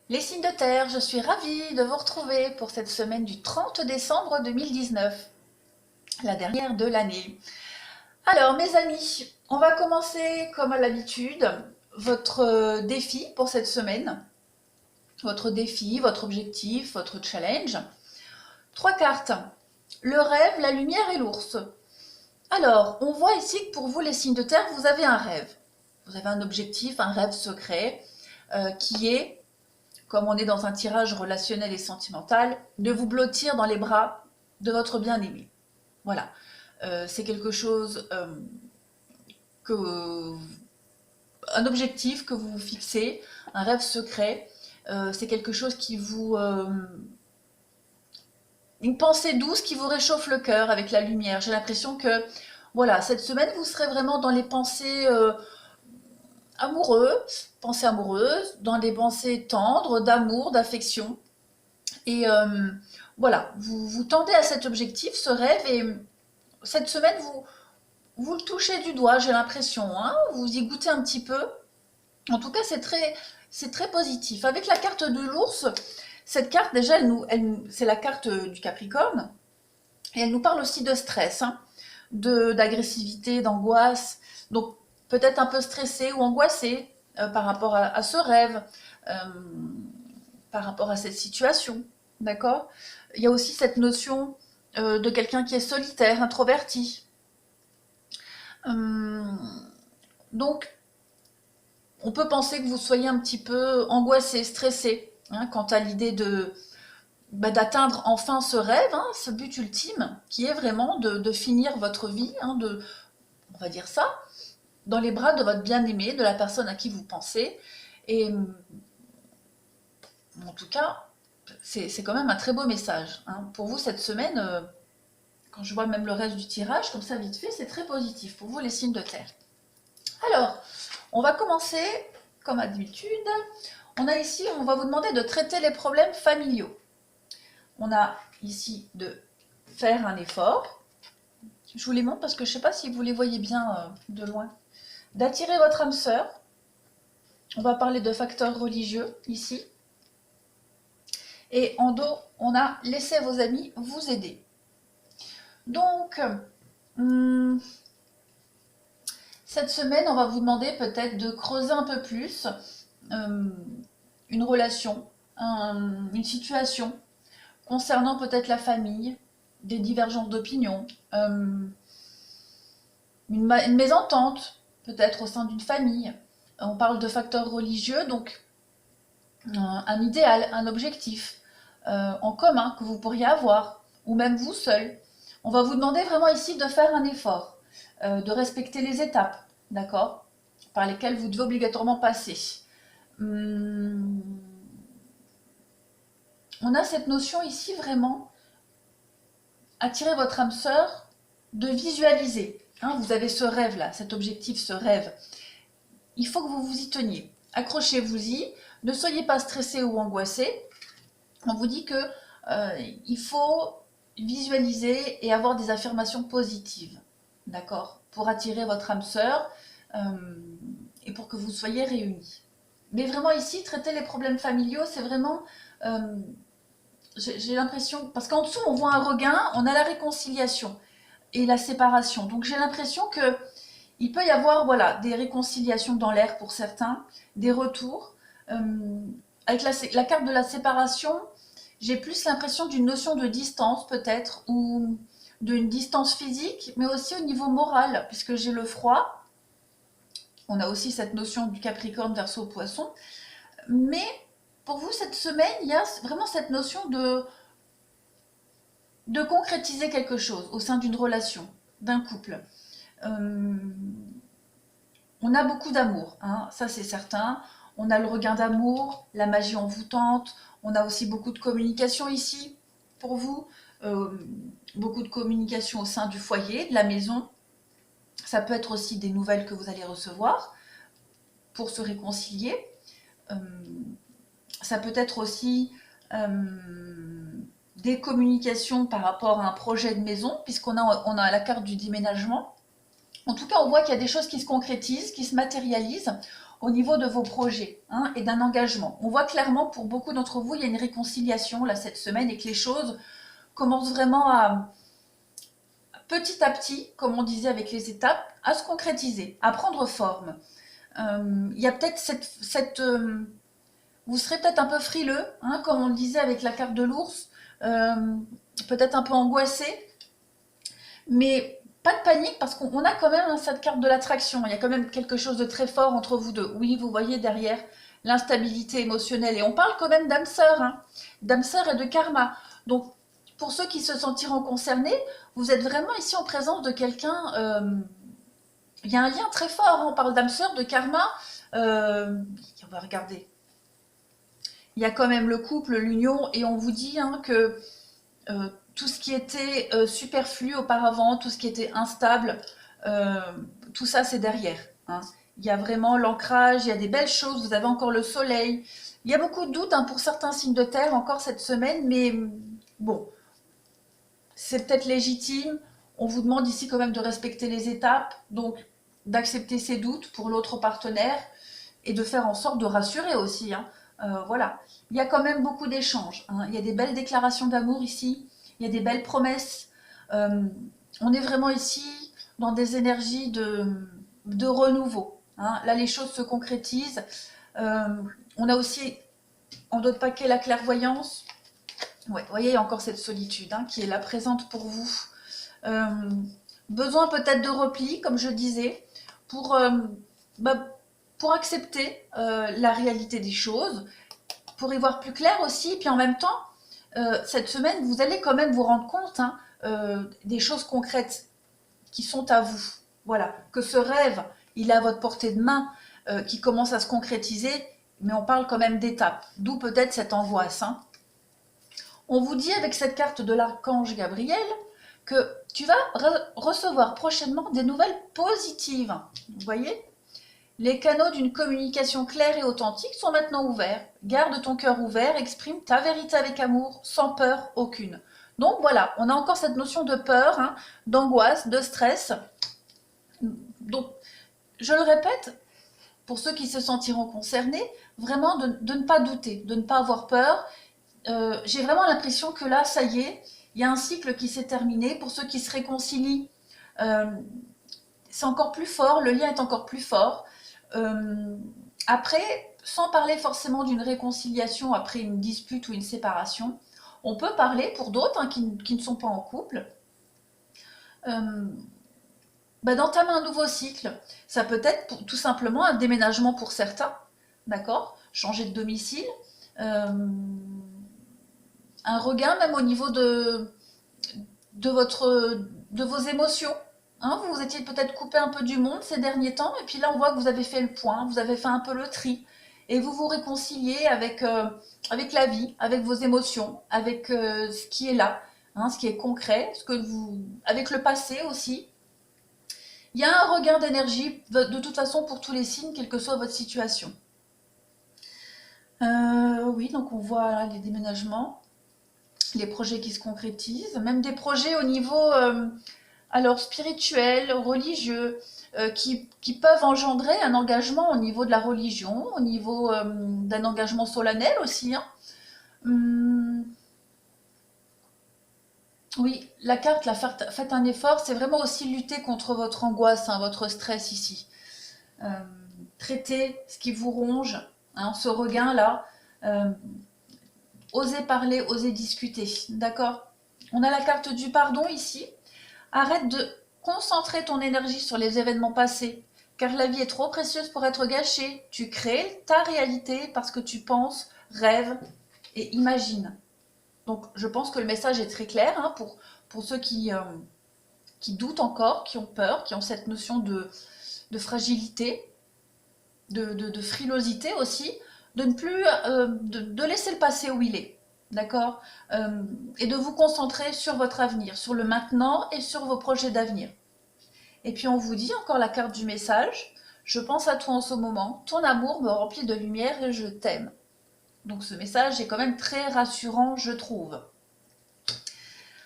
Les signes de terre, je suis ravie de vous retrouver pour cette semaine du 30 décembre 2019, la dernière de l'année. Alors mes amis, on va commencer comme à l'habitude votre défi pour cette semaine, votre défi, votre objectif, votre challenge. Trois cartes, le rêve, la lumière et l'ours. Alors, on voit ici que pour vous les signes de terre, vous avez un rêve. Vous avez un objectif, un rêve secret qui est, comme on est dans un tirage relationnel et sentimental, de vous blottir dans les bras de votre bien-aimé. Voilà. C'est quelque chose que... un objectif que vous vous fixez, un rêve secret. C'est quelque chose qui vous... une pensée douce qui vous réchauffe le cœur avec la lumière. J'ai l'impression que, voilà, cette semaine, vous serez vraiment dans les pensées pensées amoureuses, dans des pensées tendres, d'amour, d'affection. Et voilà, vous tendez à cet objectif, ce rêve, et cette semaine, vous le touchez du doigt, j'ai l'impression, hein, vous y goûtez un petit peu. En tout cas, c'est très positif. Avec la carte de l'ours, cette carte, déjà, c'est la carte du Capricorne, et elle nous parle aussi de stress, hein, d'agressivité, d'angoisse. Donc, peut-être un peu stressé ou angoissé par rapport à ce rêve, euh, par rapport à cette situation. D'accord? Il y a aussi cette notion de quelqu'un qui est solitaire, introverti. Hum, donc, on peut penser que vous soyez un petit peu angoissé, stressé, hein, quant à l'idée d'atteindre enfin ce rêve, hein, ce but ultime, qui est vraiment de finir votre vie, hein, on va dire ça, dans les bras de votre bien-aimé, de la personne à qui vous pensez. Et en tout cas, c'est quand même un très beau message, hein. Pour vous, cette semaine, quand je vois même le reste du tirage, comme ça vite fait, c'est très positif pour vous les signes de terre. Alors, on va commencer comme d'habitude. On a ici, on va vous demander de traiter les problèmes familiaux. On a ici de faire un effort. Je vous les montre parce que je ne sais pas si vous les voyez bien de loin. D'attirer votre âme sœur. On va parler de facteurs religieux ici. Et en dos, on a laissé vos amis vous aider. Donc, cette semaine, on va vous demander peut-être de creuser un peu plus une relation, une situation concernant peut-être la famille, des divergences d'opinion, une mésentente peut-être au sein d'une famille. On parle de facteurs religieux, donc un idéal, un objectif en commun que vous pourriez avoir, ou même vous seul. On va vous demander vraiment ici de faire un effort, de respecter les étapes, d'accord, par lesquelles vous devez obligatoirement passer. On a cette notion ici vraiment, attirer votre âme sœur, de visualiser. Hein, vous avez ce rêve-là, cet objectif, ce rêve. Il faut que vous vous y teniez. Accrochez-vous-y, ne soyez pas stressé ou angoissé. On vous dit que il faut visualiser et avoir des affirmations positives, d'accord, pour attirer votre âme sœur et pour que vous soyez réunis. Mais vraiment ici, traiter les problèmes familiaux, c'est vraiment, j'ai l'impression, parce qu'en dessous on voit un regain, on a la réconciliation et la séparation. Donc j'ai l'impression que il peut y avoir, voilà, des réconciliations dans l'air pour certains, des retours. Avec la carte de la séparation, j'ai plus l'impression d'une notion de distance peut-être, ou d'une distance physique, mais aussi au niveau moral, puisque j'ai le froid. On a aussi cette notion du Capricorne, Verseau, Poisson. Mais pour vous, cette semaine, il y a vraiment cette notion de concrétiser quelque chose au sein d'une relation, d'un couple. On a beaucoup d'amour, hein, ça c'est certain. On a le regain d'amour, la magie envoûtante. On a aussi beaucoup de communication ici pour vous. Beaucoup de communication au sein du foyer, de la maison. Ça peut être aussi des nouvelles que vous allez recevoir pour se réconcilier. Ça peut être aussi des communications par rapport à un projet de maison, puisqu'on a la carte du déménagement. En tout cas, on voit qu'il y a des choses qui se concrétisent, qui se matérialisent. au niveau de vos projets hein, et d'un engagement. On voit clairement pour beaucoup d'entre vous, il y a une réconciliation là cette semaine et que les choses commencent vraiment à, petit à petit, comme on disait avec les étapes, à se concrétiser, à prendre forme. Il y a peut-être vous serez peut-être un peu frileux, hein, comme on le disait avec la carte de l'ours, peut-être un peu angoissé, mais pas de panique parce qu'on a quand même cette carte de l'attraction. Il y a quand même quelque chose de très fort entre vous deux. Oui, vous voyez derrière l'instabilité émotionnelle. Et on parle quand même d'âme sœur, hein, d'âme sœur et de karma. Donc, pour ceux qui se sentiront concernés, vous êtes vraiment ici en présence de quelqu'un. Il y a un lien très fort. Hein, on parle d'âme sœur, de karma. On va regarder. Il y a quand même le couple, l'union, et on vous dit hein, que tout ce qui était superflu auparavant, tout ce qui était instable, euh, tout ça c'est derrière. Hein. Il y a vraiment l'ancrage, il y a des belles choses, vous avez encore le soleil. Il y a beaucoup de doutes hein, pour certains signes de terre encore cette semaine, mais bon, c'est peut-être légitime. On vous demande ici quand même de respecter les étapes, donc d'accepter ses doutes pour l'autre partenaire et de faire en sorte de rassurer aussi. Hein. Voilà. Il y a quand même beaucoup d'échanges. Hein. Il y a des belles déclarations d'amour ici. Il y a des belles promesses. On est vraiment ici dans des énergies de renouveau. Hein. Là, les choses se concrétisent. On a aussi en d'autres paquets la clairvoyance. Ouais, vous voyez, il y a encore cette solitude hein, qui est là présente pour vous. Besoin peut-être de repli, comme je disais, pour, pour accepter la réalité des choses, pour y voir plus clair aussi, et puis en même temps, cette semaine, vous allez quand même vous rendre compte hein, des choses concrètes qui sont à vous. Voilà, que ce rêve, il est à votre portée de main, qui commence à se concrétiser, mais on parle quand même d'étapes, d'où peut-être cette angoisse. Hein. On vous dit avec cette carte de l'archange Gabriel que tu vas recevoir prochainement des nouvelles positives. Vous voyez ? Les canaux d'une communication claire et authentique sont maintenant ouverts. Garde ton cœur ouvert, exprime ta vérité avec amour, sans peur aucune. Donc voilà, on a encore cette notion de peur, hein, d'angoisse, de stress. Donc, je le répète, pour ceux qui se sentiront concernés, vraiment de ne pas douter, de ne pas avoir peur. J'ai vraiment l'impression que là, ça y est, il y a un cycle qui s'est terminé. Pour ceux qui se réconcilient, c'est encore plus fort, le lien est encore plus fort. Après, sans parler forcément d'une réconciliation après une dispute ou une séparation, on peut parler pour d'autres hein, qui ne sont pas en couple, d'entamer un nouveau cycle. Ça peut être tout simplement un déménagement pour certains, d'accord ? Changer de domicile, un regain même au niveau de vos émotions. Hein, vous vous étiez peut-être coupé un peu du monde ces derniers temps, et puis là on voit que vous avez fait le point, vous avez fait un peu le tri, et vous vous réconciliez avec la vie, avec vos émotions, avec ce qui est là, hein, ce qui est concret, avec le passé aussi. Il y a un regain d'énergie de toute façon pour tous les signes, quelle que soit votre situation. Oui, donc on voit là, les déménagements, les projets qui se concrétisent, même des projets au niveau alors spirituel, religieux, qui peuvent engendrer un engagement au niveau de la religion, au niveau d'un engagement solennel aussi. Hein. Oui, la carte, faites un effort, c'est vraiment aussi lutter contre votre angoisse, hein, votre stress ici. Euh, Traitez ce qui vous ronge, hein, ce regain-là. Osez parler, osez discuter, d'accord? On a la carte du pardon ici. Arrête de concentrer ton énergie sur les événements passés, car la vie est trop précieuse pour être gâchée. Tu crées ta réalité parce que tu penses, rêves et imagines. Donc je pense que le message est très clair hein, pour ceux qui doutent encore, qui ont peur, qui ont cette notion de fragilité, de frilosité aussi, de ne plus de laisser le passé où il est. D'accord. Et de vous concentrer sur votre avenir, sur le maintenant et sur vos projets d'avenir. Et puis on vous dit encore la carte du message. Je pense à toi en ce moment. Ton amour me remplit de lumière et je t'aime. Donc ce message est quand même très rassurant, je trouve.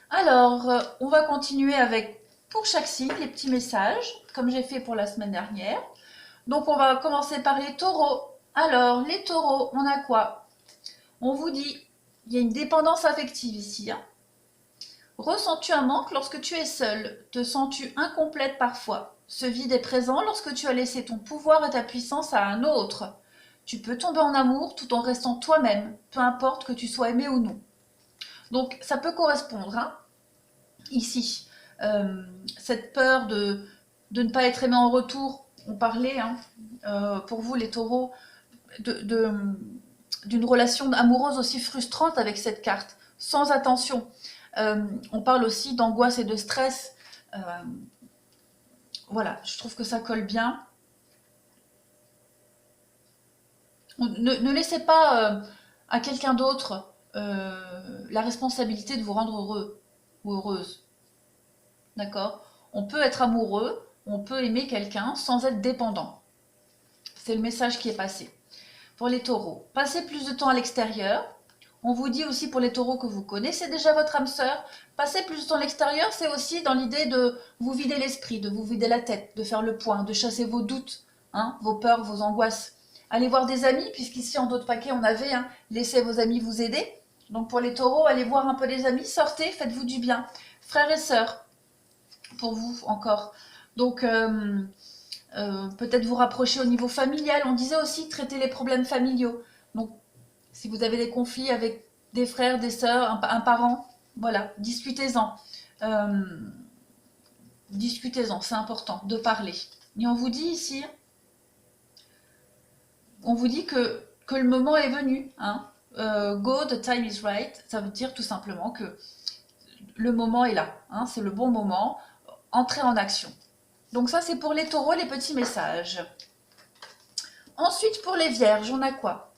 Alors, on va continuer avec, pour chaque signe, les petits messages, comme j'ai fait pour la semaine dernière. Donc on va commencer par les taureaux. Alors, les taureaux, on a quoi? On vous dit, il y a une dépendance affective ici, hein. Ressens-tu un manque lorsque tu es seule? Te sens-tu incomplète parfois? Ce vide est présent lorsque tu as laissé ton pouvoir et ta puissance à un autre. Tu peux tomber en amour tout en restant toi-même, peu importe que tu sois aimé ou non. Donc ça peut correspondre, hein, ici. Euh, cette peur de ne pas être aimé en retour, on parlait, hein, pour vous les taureaux, d'une relation amoureuse aussi frustrante avec cette carte, sans attention. On parle aussi d'angoisse et de stress. Euh, voilà, je trouve que ça colle bien. Ne laissez pas à quelqu'un d'autre la responsabilité de vous rendre heureux ou heureuse. D'accord? On peut être amoureux, on peut aimer quelqu'un sans être dépendant. C'est le message qui est passé. Pour les taureaux, passez plus de temps à l'extérieur. On vous dit aussi pour les taureaux que vous connaissez déjà votre âme sœur, passer plus de temps à l'extérieur, c'est aussi dans l'idée de vous vider l'esprit, de vous vider la tête, de faire le point, de chasser vos doutes, hein, vos peurs, vos angoisses. Allez voir des amis, puisqu'ici en d'autres paquets on avait, hein, laissez vos amis vous aider. Donc pour les taureaux, allez voir un peu des amis, sortez, faites-vous du bien. Frères et sœurs, pour vous encore. Donc peut-être vous rapprocher au niveau familial. On disait aussi traiter les problèmes familiaux. Donc si vous avez des conflits avec des frères, des sœurs, un parent, voilà, discutez-en. Euh, discutez-en, c'est important de parler. Et on vous dit ici, on vous dit que le moment est venu. Hein. Go, the time is right. Ça veut dire tout simplement que le moment est là. Hein, c'est le bon moment. Entrez en action. Donc ça, c'est pour les taureaux, les petits messages. Ensuite, pour les vierges, on a quoi?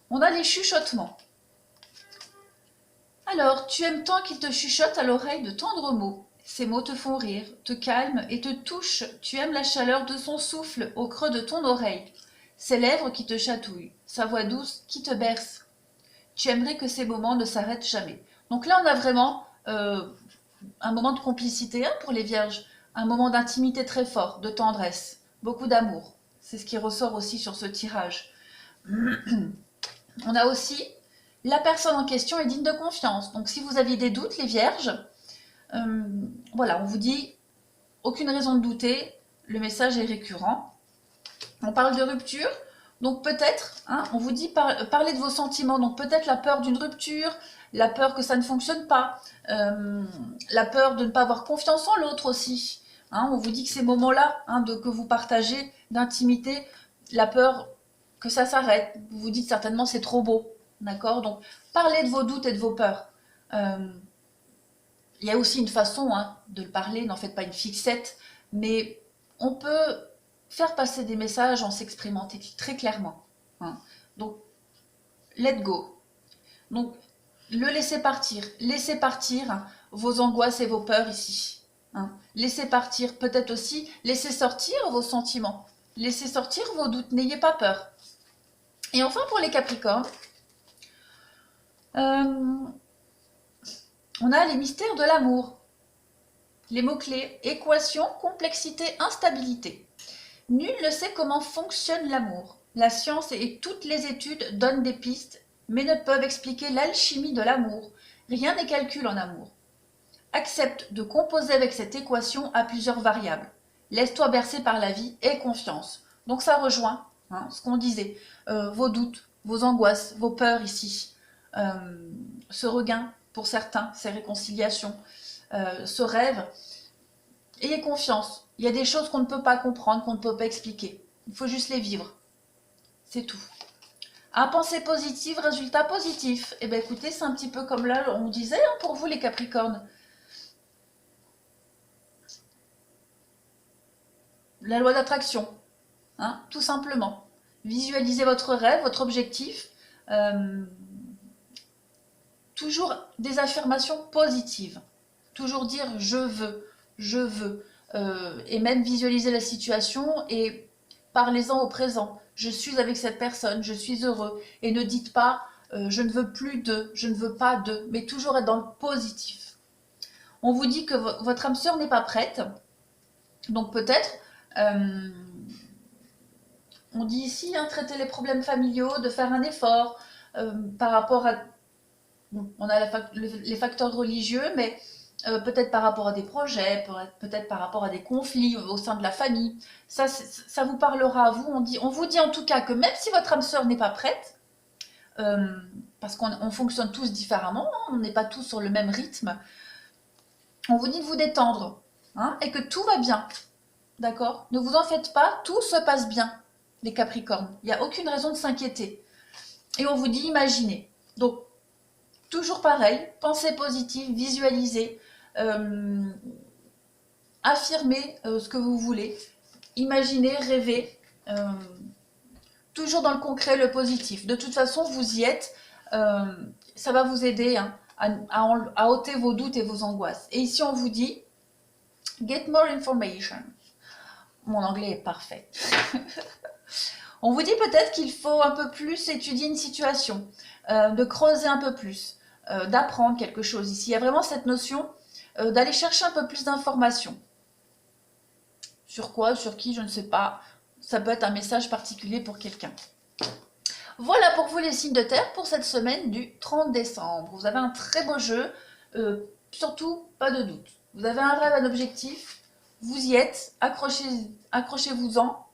On a les chuchotements. Alors, tu aimes tant qu'il te chuchote à l'oreille de tendres mots. Ces mots te font rire, te calment et te touchent. Tu aimes la chaleur de son souffle au creux de ton oreille. Ses lèvres qui te chatouillent, sa voix douce qui te berce. Tu aimerais que ces moments ne s'arrêtent jamais. Donc là, on a vraiment un moment de complicité, hein, pour les vierges, un moment d'intimité très fort, de tendresse, beaucoup d'amour. C'est ce qui ressort aussi sur ce tirage. On a aussi la personne en question est digne de confiance. Donc si vous aviez des doutes, les vierges, voilà, on vous dit aucune raison de douter, le message est récurrent. On parle de rupture, donc peut-être, hein, on vous dit parler de vos sentiments, donc peut-être la peur d'une rupture, la peur que ça ne fonctionne pas, la peur de ne pas avoir confiance en l'autre aussi. Hein, on vous dit que ces moments-là, hein, que vous partagez d'intimité, la peur que ça s'arrête, vous vous dites certainement c'est trop beau, d'accord? Donc parlez de vos doutes et de vos peurs. Il y a aussi une façon, hein, de le parler, n'en faites pas une fixette, mais on peut faire passer des messages en s'exprimant très clairement. Hein. Donc, let go. Donc, le laissez partir vos angoisses et vos peurs ici. Hein. Laissez partir, peut-être aussi, laissez sortir vos sentiments, laissez sortir vos doutes, n'ayez pas peur. Et enfin, pour les Capricornes, on a les mystères de l'amour. Les mots-clés, équation, complexité, instabilité. Nul ne sait comment fonctionne l'amour. La science et toutes les études donnent des pistes, mais ne peuvent expliquer l'alchimie de l'amour. Rien n'est calcul en amour. Accepte de composer avec cette équation à plusieurs variables. Laisse-toi bercer par la vie et confiance. Donc ça rejoint, hein, ce qu'on disait, vos doutes, vos angoisses, vos peurs ici. Ce regain pour certains, ces réconciliations, ce rêve. Ayez confiance. Il y a des choses qu'on ne peut pas comprendre, qu'on ne peut pas expliquer. Il faut juste les vivre. C'est tout. À pensée positive, résultat positif. Eh bien écoutez, c'est un petit peu comme là, on disait, hein, pour vous les Capricornes. La loi d'attraction, hein, tout simplement. Visualisez votre rêve, votre objectif. Toujours des affirmations positives. Toujours dire je veux, je veux. Et même visualiser la situation et parlez-en au présent. Je suis avec cette personne, je suis heureux. Et ne dites pas je ne veux plus de, je ne veux pas de, mais toujours être dans le positif. On vous dit que votre âme sœur n'est pas prête, donc peut-être On dit ici, hein, traiter les problèmes familiaux, de faire un effort par rapport à... Bon, on a les facteurs religieux, mais peut-être par rapport à des projets, peut-être par rapport à des conflits au sein de la famille. Ça vous parlera à vous. On vous dit en tout cas que même si votre âme sœur n'est pas prête, euh, parce qu'on fonctionne tous différemment, hein, on n'est pas tous sur le même rythme, on vous dit de vous détendre, hein, et que tout va bien. D'accord? Ne vous en faites pas, tout se passe bien, les Capricornes. Il n'y a aucune raison de s'inquiéter. Et on vous dit imaginez. Donc, toujours pareil, pensez positive, visualisez, euh, affirmez ce que vous voulez, imaginez, rêvez, euh, toujours dans le concret, le positif. De toute façon, vous y êtes, euh, ça va vous aider, hein, à ôter vos doutes et vos angoisses. Et ici, on vous dit, get more information. Mon anglais est parfait. On vous dit peut-être qu'il faut un peu plus étudier une situation, de creuser un peu plus, d'apprendre quelque chose. Ici, il y a vraiment cette notion d'aller chercher un peu plus d'informations. Sur quoi, sur qui, je ne sais pas. Ça peut être un message particulier pour quelqu'un. Voilà pour vous les signes de terre pour cette semaine du 30 décembre. Vous avez un très beau jeu, surtout pas de doute. Vous avez un rêve, un objectif, vous y êtes, accrochez-vous-en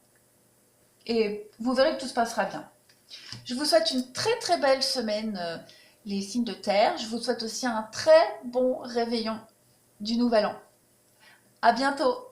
et vous verrez que tout se passera bien. Je vous souhaite une très très belle semaine, les signes de terre. Je vous souhaite aussi un très bon réveillon du nouvel an. À bientôt!